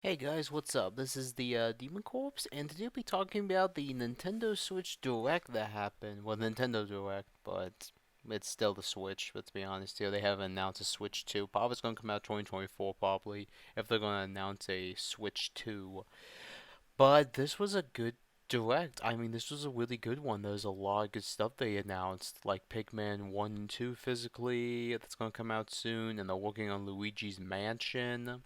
Hey guys, what's up? This is the Demon Corpse, and today we'll be talking about the Nintendo Switch Direct that happened. Well, Nintendo Direct, but it's still the Switch. Let's be honest here. They haven't announced a Switch 2. Probably it's going to come out 2024, probably, if they're going to announce a Switch 2. But this was a good Direct. I mean, this was a really good one. There's a lot of good stuff they announced, like Pikmin 1 and 2 physically, that's going to come out soon, and they're working on Luigi's Mansion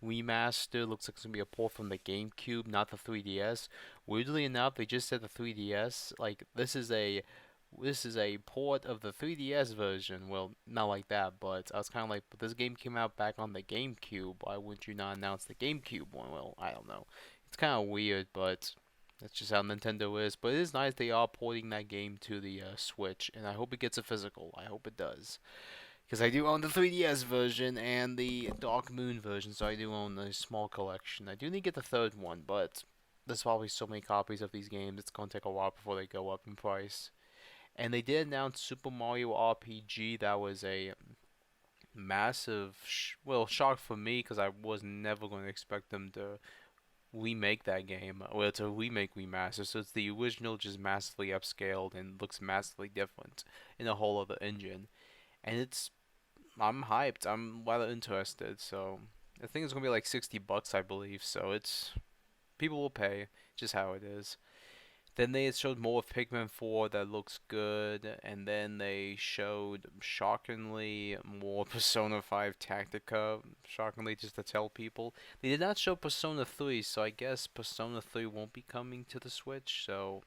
remaster. Looks like it's gonna be a port from the GameCube, not the 3DS. Weirdly enough, they just said the 3DS. Like this is a port of the 3DS version. Well, not like that, but I was kind of like, but this game came out back on the GameCube. Why wouldn't you not announce the GameCube one? Well, I don't know. It's kind of weird, but that's just how Nintendo is. But it is nice they are porting that game to the Switch, and I hope it gets a physical. I hope it does. Because I do own the 3DS version and the Dark Moon version, so I do own a small collection. I do need to get the third one, but there's probably so many copies of these games, it's going to take a while before they go up in price. And they did announce Super Mario RPG. That was a massive, shock for me because I was never going to expect them to remake that game. Well, it's a remake remaster, so it's the original just massively upscaled and looks massively different in a whole other engine. And I'm hyped. I'm rather interested. So I think it's gonna be like $60, I believe. So it's people will pay, just how it is. Then they showed more of Pikmin 4 that looks good, and then they showed shockingly more Persona 5 Tactica. Shockingly, just to tell people they did not show Persona 3, so I guess Persona 3 won't be coming to the Switch. So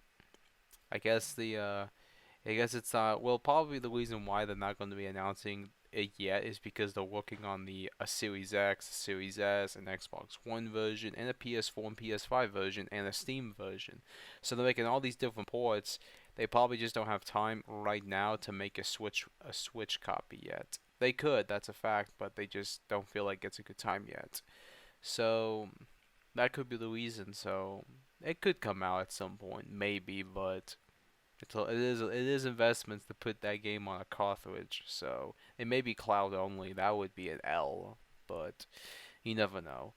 I guess I guess it's not. Well, probably the reason why they're not going to be announcing it yet is because they're working on the a Series X, a Series S, an Xbox One version, and a PS4 and PS5 version, and a Steam version. So they're making all these different ports. They probably just don't have time right now to make a Switch copy yet. They could, that's a fact, but they just don't feel like it's a good time yet. So that could be the reason. So it could come out at some point, maybe, but it is investments to put that game on a cartridge, so it may be cloud only. That would be an L, but you never know.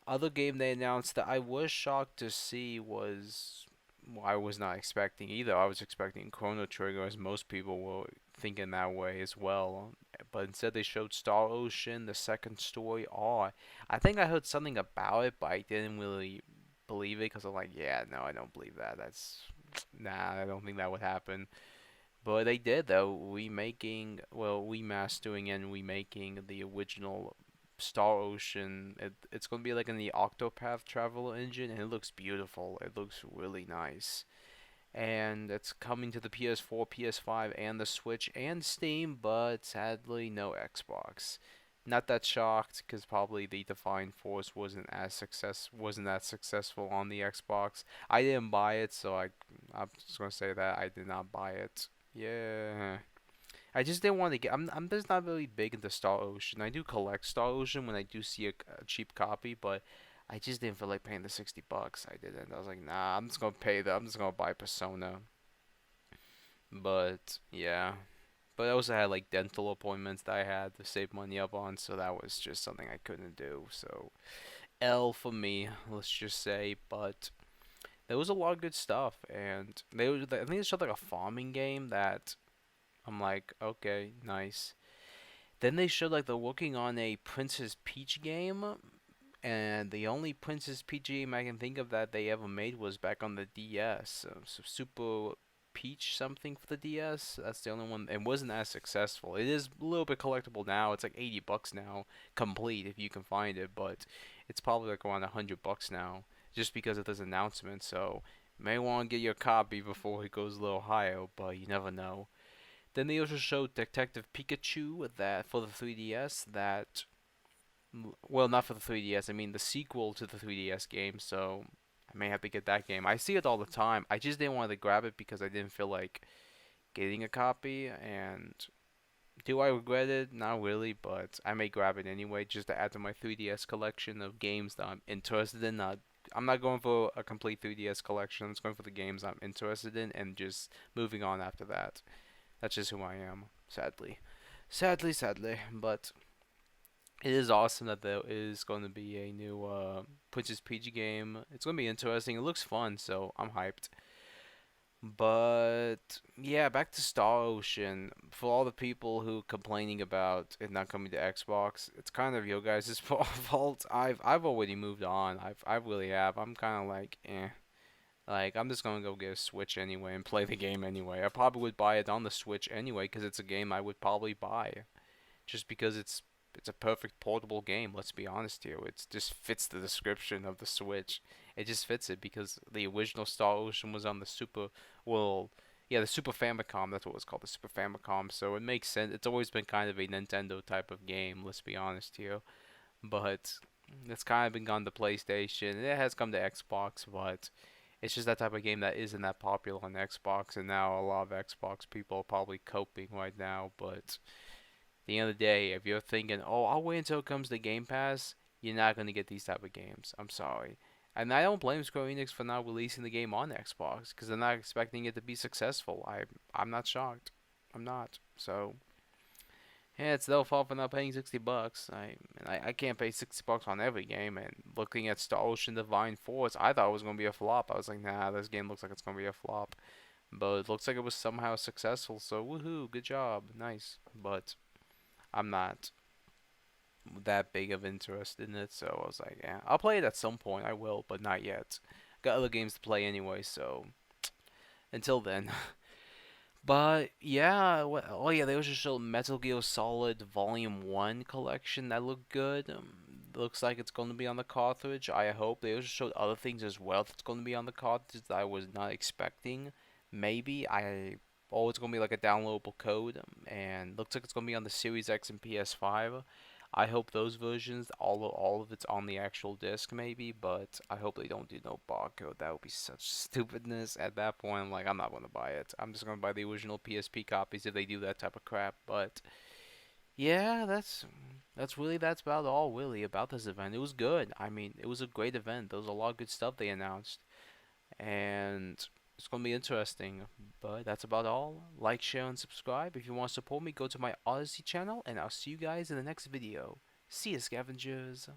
Other game they announced that I was shocked to see was well, I was not expecting either. I was expecting Chrono Trigger, as most people were thinking that way as well. But instead, they showed Star Ocean, the second story. Oh, I think I heard something about it, but I didn't really believe it because I'm like, yeah, no, I don't believe that. That's nah, I don't think that would happen. But they did though, remastering and remaking the original Star Ocean. It's gonna be like in the Octopath Traveler engine, and it looks beautiful. It looks really nice, and it's coming to the PS4, PS5, and the Switch and Steam, but sadly no Xbox. Not that shocked, because probably the Define Force wasn't that successful on the Xbox. I didn't buy it, so I'm just gonna say that I did not buy it. Yeah, I just didn't want to get. I'm just not really big into Star Ocean. I do collect Star Ocean when I do see a cheap copy, but I just didn't feel like paying the $60. I didn't. I was like, nah, I'm just gonna pay that. I'm just gonna buy Persona. But yeah, but I also had like dental appointments that I had to save money up on, so that was just something I couldn't do. So L for me, let's just say. But there was a lot of good stuff, and I think they showed like a farming game that I'm like, okay, nice. Then they showed like they're working on a Princess Peach game, and the only Princess Peach game I can think of that they ever made was back on the DS. So Super Peach something for the DS. That's the only one. It wasn't as successful. It is a little bit collectible now. It's like $80 now, complete if you can find it, but it's probably like around $100 now, just because of this announcement. So you may want to get your copy before it goes a little higher, but you never know. Then they also showed Detective Pikachu that for the 3DS that well, not for the 3DS. I mean the sequel to the 3DS game. So I may have to get that game. I see it all the time. I just didn't want to grab it because I didn't feel like getting a copy. And do I regret it? Not really, but I may grab it anyway just to add to my 3DS collection of games that I'm interested in. I'm not going for a complete 3DS collection. I'm just going for the games I'm interested in and just moving on after that. That's just who I am, sadly. Sadly, sadly. But It is awesome that there is going to be a new Princess Peach game. It's going to be interesting. It looks fun, so I'm hyped. But yeah, back to Star Ocean. For all the people who complaining about it not coming to Xbox, it's kind of your guys' fault. I've already moved on. I really have. I'm kind of like, eh. Like I'm just gonna go get a Switch anyway and play the game anyway. I probably would buy it on the Switch anyway because it's a game I would probably buy just because it's a perfect portable game. Let's be honest here. It just fits the description of the Switch. It just fits it because the original Star Ocean was on the Super, well, yeah, the Super Famicom. That's what it was called, the Super Famicom. So it makes sense. It's always been kind of a Nintendo type of game. Let's be honest here. But it's kind of been gone to PlayStation. It has come to Xbox, but it's just that type of game that isn't that popular on Xbox, and now a lot of Xbox people are probably coping right now. But the end of the day, if you're thinking, "Oh, I'll wait until it comes to Game Pass," you're not gonna get these type of games. I'm sorry, and I don't blame Square Enix for not releasing the game on Xbox because they're not expecting it to be successful. I'm not shocked. I'm not. So yeah, it's their fault for not paying $60. I can't pay $60 on every game. And looking at Star Ocean Divine Force, I thought it was gonna be a flop. I was like, nah, this game looks like it's gonna be a flop. But it looks like it was somehow successful. So woohoo, good job, nice. But I'm not that big of interest in it, so I was like, yeah, I'll play it at some point. I will, but not yet. Got other games to play anyway, so until then. But yeah, oh yeah, they also showed Metal Gear Solid Volume 1 collection that looked good. Looks like it's going to be on the cartridge. I hope. They also showed other things as well that's going to be on the cartridge that I was not expecting. Maybe I oh, it's going to be like a downloadable code, and looks like it's going to be on the Series X and PS5. I hope those versions, all of it's on the actual disc, maybe, but I hope they don't do no barcode. That would be such stupidness. At that point, I'm like, I'm not gonna buy it. I'm just gonna buy the original PSP copies if they do that type of crap. But yeah, that's about all really about this event. It was good. I mean, it was a great event. There was a lot of good stuff they announced, and it's gonna be interesting. But that's about all. Like, share, and subscribe. If you want to support me, go to my Odyssey channel, and I'll see you guys in the next video. See ya, scavengers.